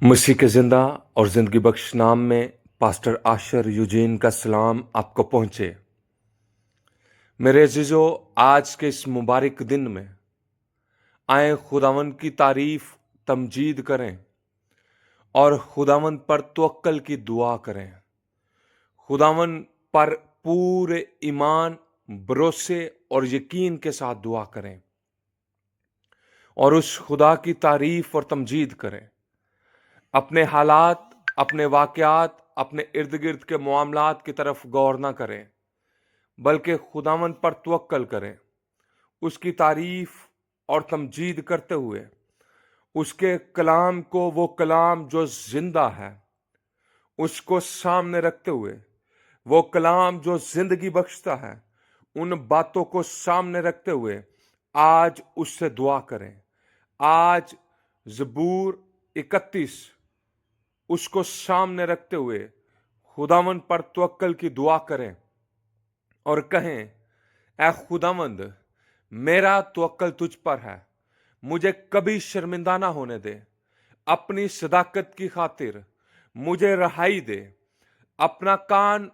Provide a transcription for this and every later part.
मसीह के ज़िंदा और ज़िंदगी बख्श नाम में पास्टर आशर यूजीन का सलाम आपको पहुँचे। मेरे अज़ीज़ों, आज के इस मुबारक दिन में आए खुदावंद की तारीफ़ तमजीद करें और खुदावंद पर तवक्कल की दुआ करें। खुदावंद पर पूरे ईमान, भरोसे और यकीन के साथ दुआ करें और उस खुदा की तारीफ़ और तमजीद करें। अपने हालात, अपने वाक़यात, अपने इर्द-गिर्द के मामलात की तरफ गौर ना करें, बल्कि खुदावंद पर तवक्कल करें। उसकी तारीफ़ और तमजीद करते हुए, उसके कलाम को, वो कलाम जो ज़िंदा है, उसको सामने रखते हुए, वो कलाम जो ज़िंदगी बख्शता है, उन बातों को सामने रखते हुए आज उससे दुआ करें। आज ज़बूर 31 उसको सामने रखते हुए खुदावंद पर तवक्कल की दुआ करें और कहें, ऐ खुदावंद, मेरा तवक्कल तुझ पर है, मुझे कभी शर्मिंदा ना होने दे। अपनी सदाकत की खातिर मुझे रहाई दे। अपना कान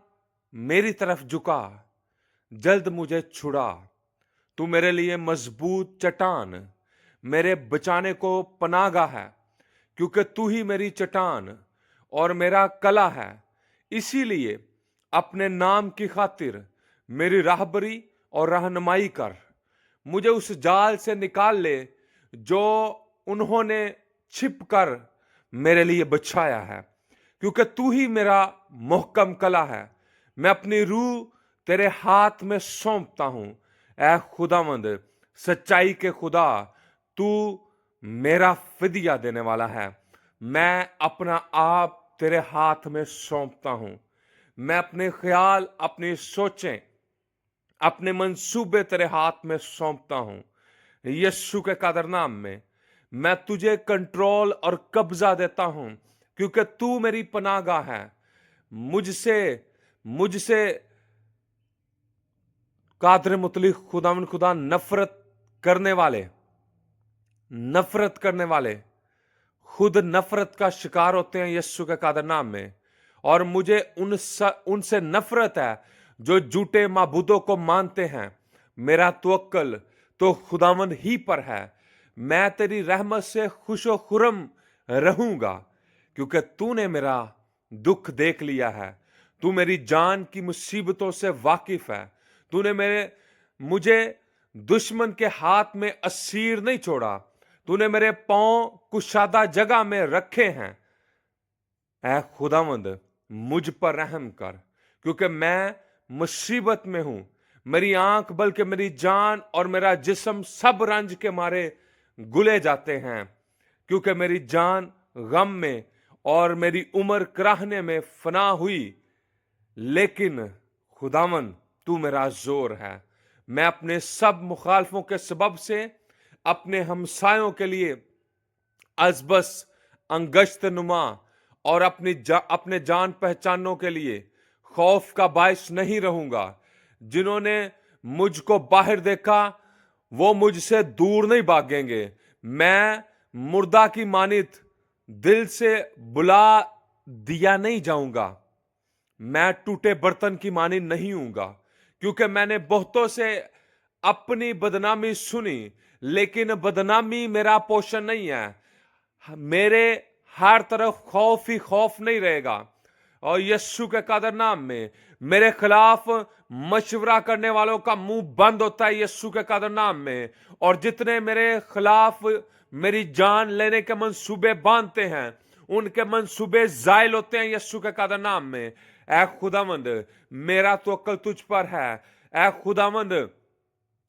मेरी तरफ झुका, जल्द मुझे छुड़ा। तू मेरे लिए मजबूत चट्टान, मेरे बचाने को पनाहगाह है, क्योंकि तू ही मेरी चट्टान और मेरा कला है। इसीलिए अपने नाम की खातिर मेरी राहबरी और रहनुमाई कर। मुझे उस जाल से निकाल ले जो उन्होंने छिप कर मेरे लिए बिछाया है, क्योंकि तू ही मेरा मोहकम कला है। मैं अपनी रूह तेरे हाथ में सौंपता हूं। ऐ खुदावंद, सच्चाई के खुदा, तू मेरा फिदिया देने वाला है। मैं अपना आप तेरे हाथ में सौंपता हूं। मैं अपने ख्याल, अपनी सोचें, अपने मंसूबे तेरे हाथ में सौंपता हूं। यीशु के कादर नाम में मैं तुझे कंट्रोल और कब्जा देता हूं, क्योंकि तू मेरी पनाहगाह है। मुझसे मुझसे कादर मुतलिक खुदा नफरत करने वाले खुद नफरत का शिकार होते हैं यीशु के कादर नाम में। और मुझे उनसे नफरत है जो झूठे माबूदों को मानते हैं। मेरा तवक्कल तो खुदावंद ही पर है। मैं तेरी रहमत से खुशो खुरम रहूंगा, क्योंकि तूने मेरा दुख देख लिया है। तू मेरी जान की मुसीबतों से वाकिफ है। तूने मुझे दुश्मन के हाथ में असीर नहीं छोड़ा। तूने मेरे पांव कुशादा जगह में रखे हैं। ऐ खुदावंद, मुझ पर रहम कर, क्योंकि मैं मुसीबत में हूं। मेरी आंख बल्कि मेरी जान और मेरा जिस्म सब रंज के मारे गुले जाते हैं, क्योंकि मेरी जान गम में और मेरी उम्र कराहने में फना हुई। लेकिन खुदावन, तू मेरा जोर है। मैं अपने सब मुखालफों के सबब से अपने हमसायों के लिए अजबस, अंगश्त नुमा और अपने जान पहचानों के लिए खौफ का बायस नहीं रहूंगा। जिन्होंने मुझको बाहर देखा, वो मुझसे दूर नहीं भागेंगे। मैं मुर्दा की मानित दिल से बुला दिया नहीं जाऊंगा। मैं टूटे बर्तन की मानी नहीं हूंगा, क्योंकि मैंने बहुतों से अपनी बदनामी सुनी, लेकिन बदनामी मेरा पोषण नहीं है। मेरे हर तरफ खौफ ही खौफ नहीं रहेगा। और यीशु के कादर नाम में मेरे खिलाफ मशवरा करने वालों का मुंह बंद होता है यीशु के कादर नाम में। और जितने मेरे खिलाफ मेरी जान लेने के मंसूबे बांधते हैं, उनके मंसूबे जायल होते हैं यीशु के कादर नाम में। ऐ खुदावंद, मेरा तवक्कल तुझ पर है। ऐ खुदावंद,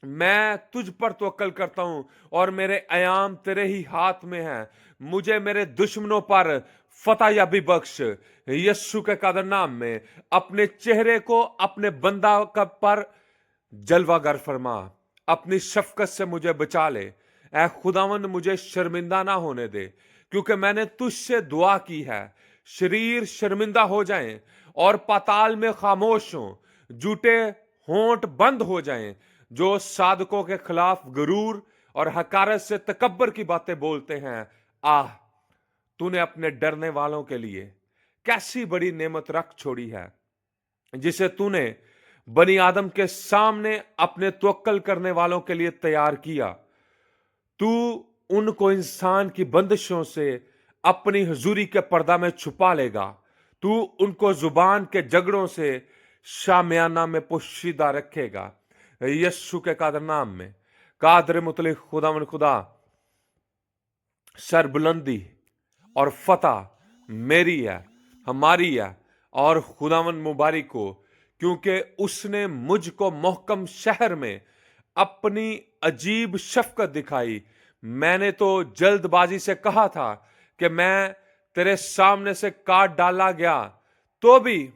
मैं तुझ पर तवक्कल करता हूं और मेरे अयाम तेरे ही हाथ में है। मुझे मेरे दुश्मनों पर फतह याबी बख्श यीशु के कादर नाम में। अपने चेहरे को अपने बंदा पर जलवागर फरमा। अपनी शफकत से मुझे बचा ले। ऐ खुदावंद, मुझे शर्मिंदा ना होने दे, क्योंकि मैंने तुझसे दुआ की है। शरीर शर्मिंदा हो जाएं और पाताल में खामोश हों। झूठे होंठ बंद हो जाएं जो साधकों के खिलाफ गरूर और हकारत से तकब्बर की बातें बोलते हैं। आह, तूने अपने डरने वालों के लिए कैसी बड़ी नेमत रख छोड़ी है, जिसे तूने बनी आदम के सामने अपने तवक्कल करने वालों के लिए तैयार किया। तू उनको इंसान की बंदिशों से अपनी हुजूरी के पर्दा में छुपा लेगा। तू उनको जुबान के झगड़ों से शामियाना में पोशीदा रखेगा। यस्सु के कादर नाम में कादर मुतलिक खुदावन खुदा, सरबुलंदी और फतह मेरी है, हमारी है और खुदावन मुबारक हो, क्योंकि उसने मुझको मोहकम शहर में अपनी अजीब शफकत दिखाई। मैंने तो जल्दबाजी से कहा था कि मैं तेरे सामने से काट डाला गया, तो भी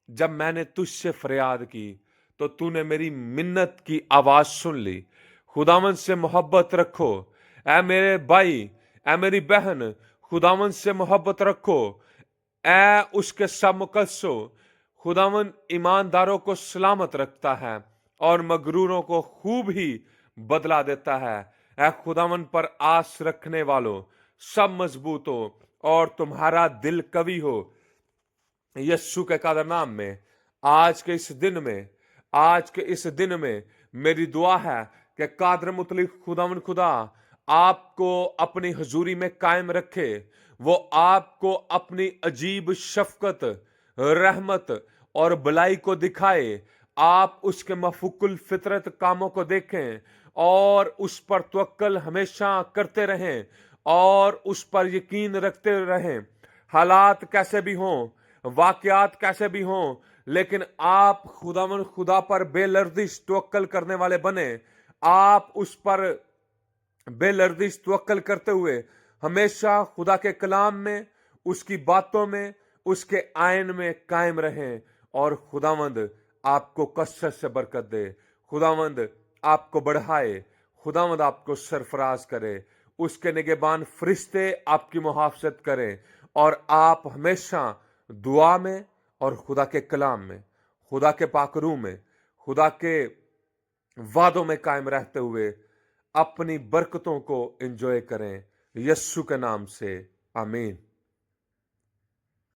जब मैंने तुझसे फरियाद की तो तूने मेरी मिन्नत की आवाज सुन ली। खुदावन से मोहब्बत रखो ऐ मेरे भाई, ऐ मेरी बहन, खुदावन से मोहब्बत रखो ऐ उसके सब मुकद्दसों। खुदावन ईमानदारों को सलामत रखता है और मगरूरों को खूब ही बदला देता है। ऐ खुदावन पर आस रखने वालों, सब मजबूत हो और तुम्हारा दिल कवि हो। यस्सु के कादर नाम में आज के इस दिन में मेरी दुआ है कि कादर मुतलिक खुदावन खुदा आपको अपनी हजूरी में कायम रखे। वो आपको अपनी अजीब शफकत, रहमत और भलाई को दिखाए। आप उसके मफुकुल फितरत कामों को देखें और उस पर तवक्कल हमेशा करते रहें और उस पर यकीन रखते रहें। हालात कैसे भी हों, वाकयात कैसे भी हों, लेकिन आप खुदावन खुदा पर बेलर्जिश तवक्कल करने वाले बने। आप उस पर बेलर्जिश तवक्कल करते हुए हमेशा खुदा के कलाम में, उसकी बातों में, उसके आयन में कायम रहें और खुदावंद आपको कसरत से बरकत दे। खुदावंद आपको बढ़ाए, खुदावंद आपको सरफराज करे, उसके निगहबान फरिश्ते आपकी मुहाफजत करें और आप हमेशा दुआ में और खुदा के कलाम में, खुदा के पाकरू में, खुदा के वादों में कायम रहते हुए अपनी बरकतों को एंजॉय करें। यस्सु के नाम से आमीन।